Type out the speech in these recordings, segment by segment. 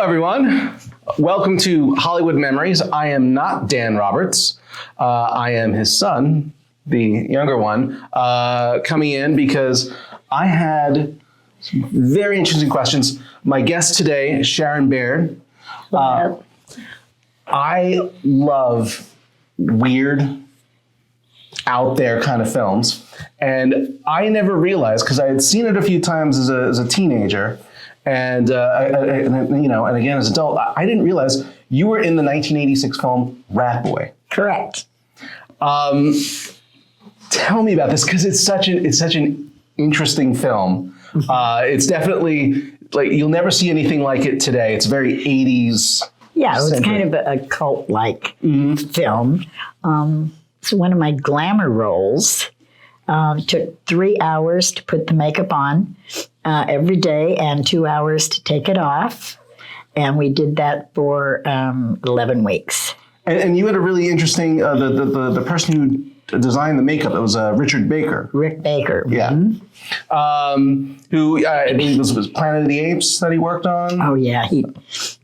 everyone. Welcome to Hollywood Memories. I am not Dan Roberts. I am his son, the younger one, coming in because I had some very interesting questions. My guest today, Sharon Baird. I love weird, out there kind of films. And I never realized, because I had seen it a few times as a teenager, and again as an adult, I didn't realize you were in the 1986 film Ratboy. Correct. Tell me about this, because it's such an interesting film. It's definitely like you'll never see anything like it today. It's very 80s. Yeah, it was kind of a cult-like film. It's one of my glamour roles. Took 3 hours to put the makeup on every day and 2 hours to take it off. And we did that for 11 weeks. And you had a really interesting, the person who designed the makeup, it was Richard Baker. Rick Baker. Yeah. Who, I mean, was Planet of the Apes that he worked on? Oh, yeah.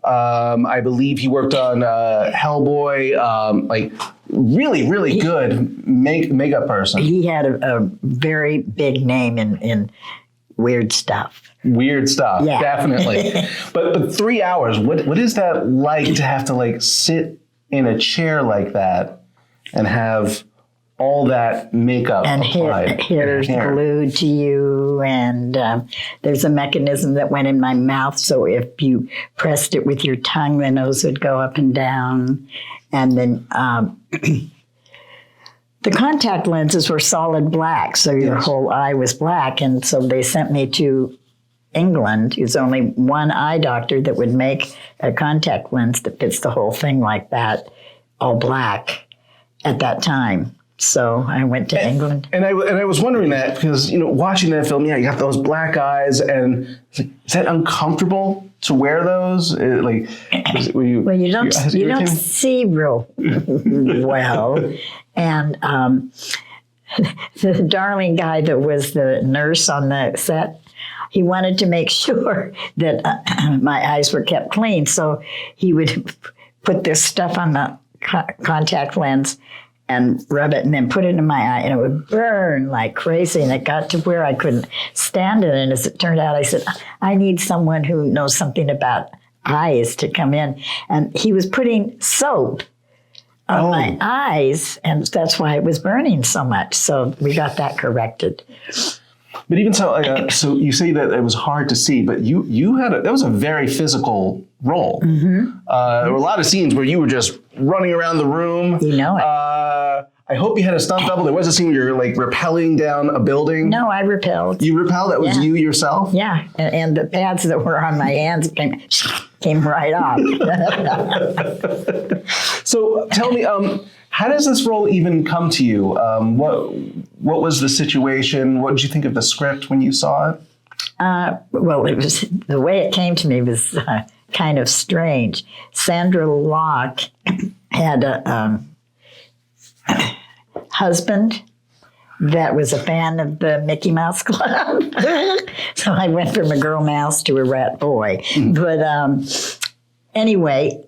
I believe he worked on Hellboy, like really, really good makeup person. He had a very big name in weird stuff. Weird stuff, yeah. Definitely. but 3 hours, what is that like to have to like sit in a chair like that and have all that makeup and applied? hair's glued to you, and there's a mechanism that went in my mouth, so if you pressed it with your tongue, the nose would go up and down. And then the contact lenses were solid black, so your whole eye was black, and so they sent me to England. There's only one eye doctor that would make a contact lens that fits the whole thing like that, all black at that time. So I went to England. And I was wondering that because, watching that film, you got those black eyes, and is that uncomfortable to wear those? Well, you don't see real well. And the darling guy that was the nurse on the set, he wanted to make sure that my eyes were kept clean. So he would put this stuff on the contact lens and rub it and then put it in my eye, and it would burn like crazy. And it got to where I couldn't stand it. And as it turned out, I said, I need someone who knows something about eyes to come in. And he was putting soap on my eyes, and that's why it was burning so much. So we got that corrected. But even so, so you say that it was hard to see, but you had that was a very physical role. There were a lot of scenes where you were just running around the room. You know it. I hope you had a stunt double. There was a scene where you're like rappelling down a building. No, I rappelled. You rappelled? That was you yourself? Yeah, and the pads that were on my hands came right off. So tell me, how does this role even come to you? What was the situation? What did you think of the script when you saw it? Well, it was the way it came to me was kind of strange. Sandra Locke had a husband that was a fan of the Mickey Mouse Club. So I went from a girl mouse to a rat boy. But anyway,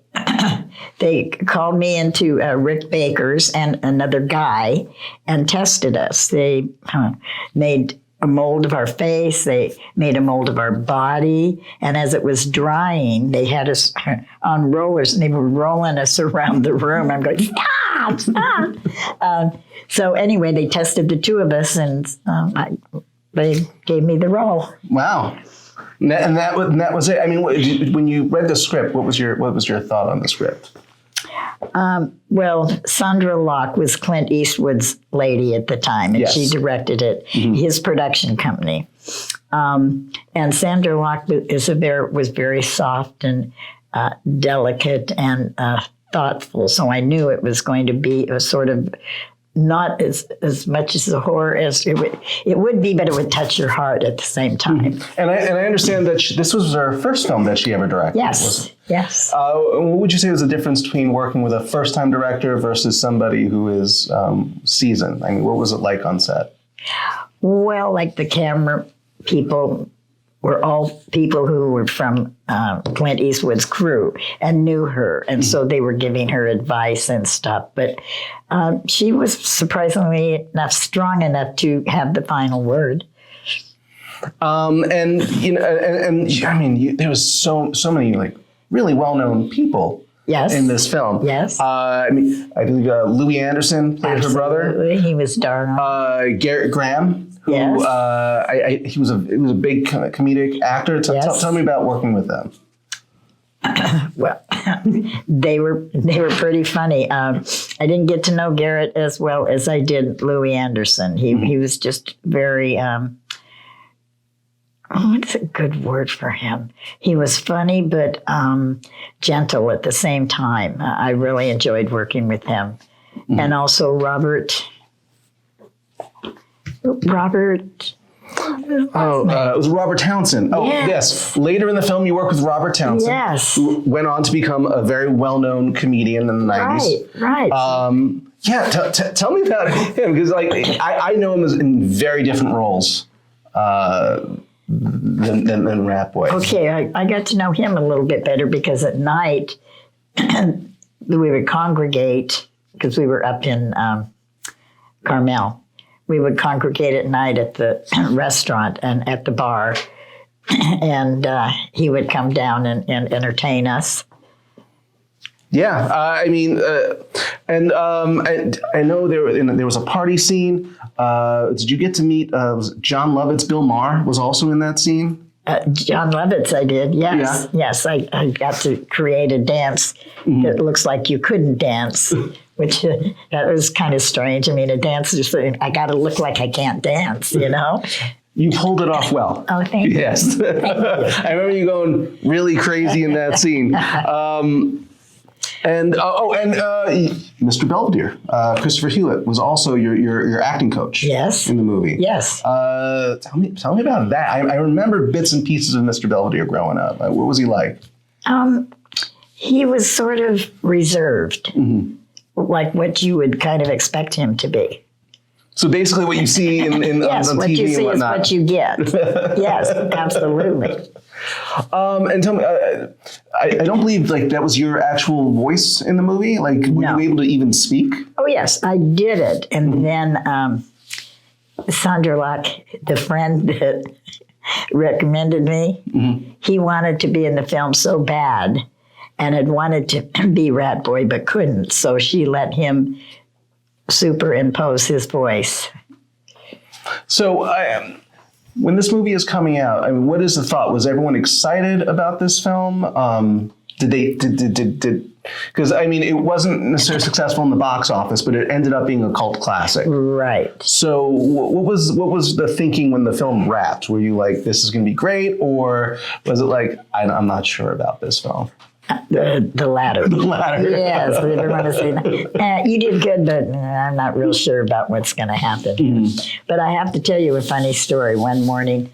they called me into Rick Baker's and another guy and tested us. They made a mold of our face. They made a mold of our body. And as it was drying, they had us on rollers, and they were rolling us around the room. I'm going, stop, stop. So anyway, they tested the two of us, and they gave me the role. Wow. And that was it. I mean, when you read the script, what was your thought on the script? Well, Sandra Locke was Clint Eastwood's lady at the time, and she directed it, his production company. And Sandra Locke was very soft and delicate and thoughtful, so I knew it was going to be a sort of not as much as the horror as it would be, but it would touch your heart at the same time. And I understand that this was her first film that she ever directed. Yes, yes. What would you say was the difference between working with a first-time director versus somebody who is seasoned? I mean, what was it like on set? Well, like the camera people were all people who were from Clint Eastwood's crew and knew her. And so they were giving her advice and stuff. But she was surprisingly strong enough to have the final word. And I mean, there was so many like really well-known people. Yes. In this film. Yes. I mean, I believe Louis Anderson played her brother. He was darn. Garrett Graham, who Yes. he was a big kind of comedic actor. Yes. Tell me about working with them. Well, they were pretty funny. I didn't get to know Garrett as well as I did Louis Anderson. He was just very. What's a good word for him? He was funny, but gentle at the same time. I really enjoyed working with him. And also Robert. It was Robert Townsend. Oh, yes. Later in the film, you work with Robert Townsend. Yes. Who went on to become a very well-known comedian in the 90s. Right. Tell me about him, because like I know him as in very different roles. Than Ratboy. Okay, I got to know him a little bit better because at night we would congregate, because we were up in Carmel. We would congregate at night at the restaurant and at the bar, and he would come down and entertain us. Yeah, I mean, I know there was a party scene. Did you get to meet was John Lovett's Bill Maher was also in that scene? John Lovett's, I did. Yes, yeah. Yes. I got to create a dance that looks like you couldn't dance, which that was kind of strange. I mean, a dance is I got to look like I can't dance, you know. You pulled it off well. Oh, thank you. Yes, Thank you. I remember you going really crazy in that scene. Mr. Belvedere, Christopher Hewitt, was also your acting coach. Yes. In the movie. Yes. Tell me about that. I remember bits and pieces of Mr. Belvedere growing up. What was he like? He was sort of reserved, like what you would kind of expect him to be. So basically, what you see on what TV you see and whatnot. is what you get. Yes, absolutely. And tell me, I don't believe like that was your actual voice in the movie. Like, were you able to even speak? Oh yes, I did it, and then Sandra Locke, the friend that recommended me, he wanted to be in the film so bad, and had wanted to be Ratboy but couldn't, so she let him superimpose his voice. So when this movie is coming out, I mean, what is the thought? Was everyone excited about this film? Because I mean, it wasn't necessarily successful in the box office, but it ended up being a cult classic. Right. So what was the thinking when the film wrapped? Were you like, this is going to be great? Or was it like, I'm not sure about this film? The latter. The latter. Yes, we didn't want to say that. You did good, but I'm not real sure about what's going to happen. But I have to tell you a funny story. One morning,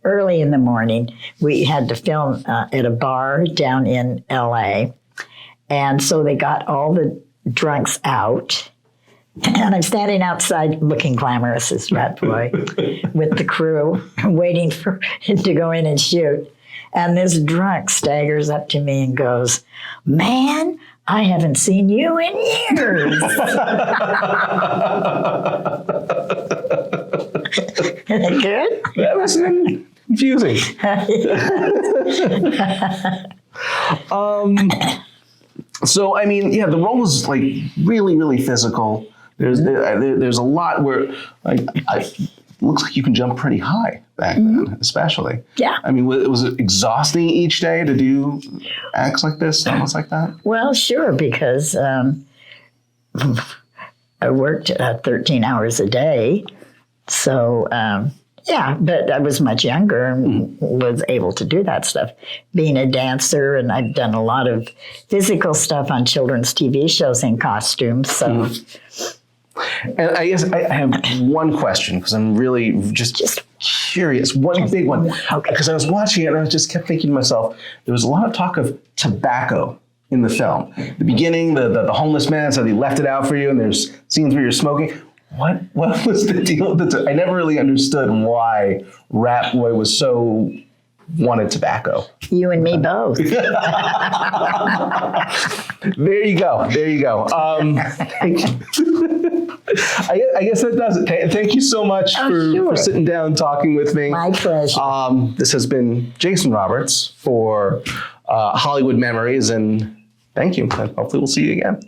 early in the morning, we had to film at a bar down in L.A., and so they got all the drunks out. And I'm standing outside looking glamorous as Ratboy with the crew, waiting for to go in and shoot. And this drunk staggers up to me and goes, "Man, I haven't seen you in years." Isn't it good? That was confusing. So, I mean, yeah, the role is like really, really physical. There's a lot where like it looks like you can jump pretty high back then, especially. Yeah. I mean, was it exhausting each day to do acts like this, things like that? Well, sure, because I worked 13 hours a day. So, yeah, but I was much younger and was able to do that stuff. Being a dancer, and I've done a lot of physical stuff on children's TV shows in costumes, so... And I guess I have one question, because I'm really just curious. One big one. Okay. Because I was watching it and I just kept thinking to myself, there was a lot of talk of tobacco in the film. The beginning, the homeless man said he left it out for you, and there's scenes where you're smoking. What was the deal? I never really understood why Ratboy was so wanted tobacco. You and me both. There you go. Thank you. I guess that does it. Thank you so much for sitting down and talking with me. My pleasure. This has been Jason Roberts for Hollywood Memories, and thank you. And hopefully we'll see you again.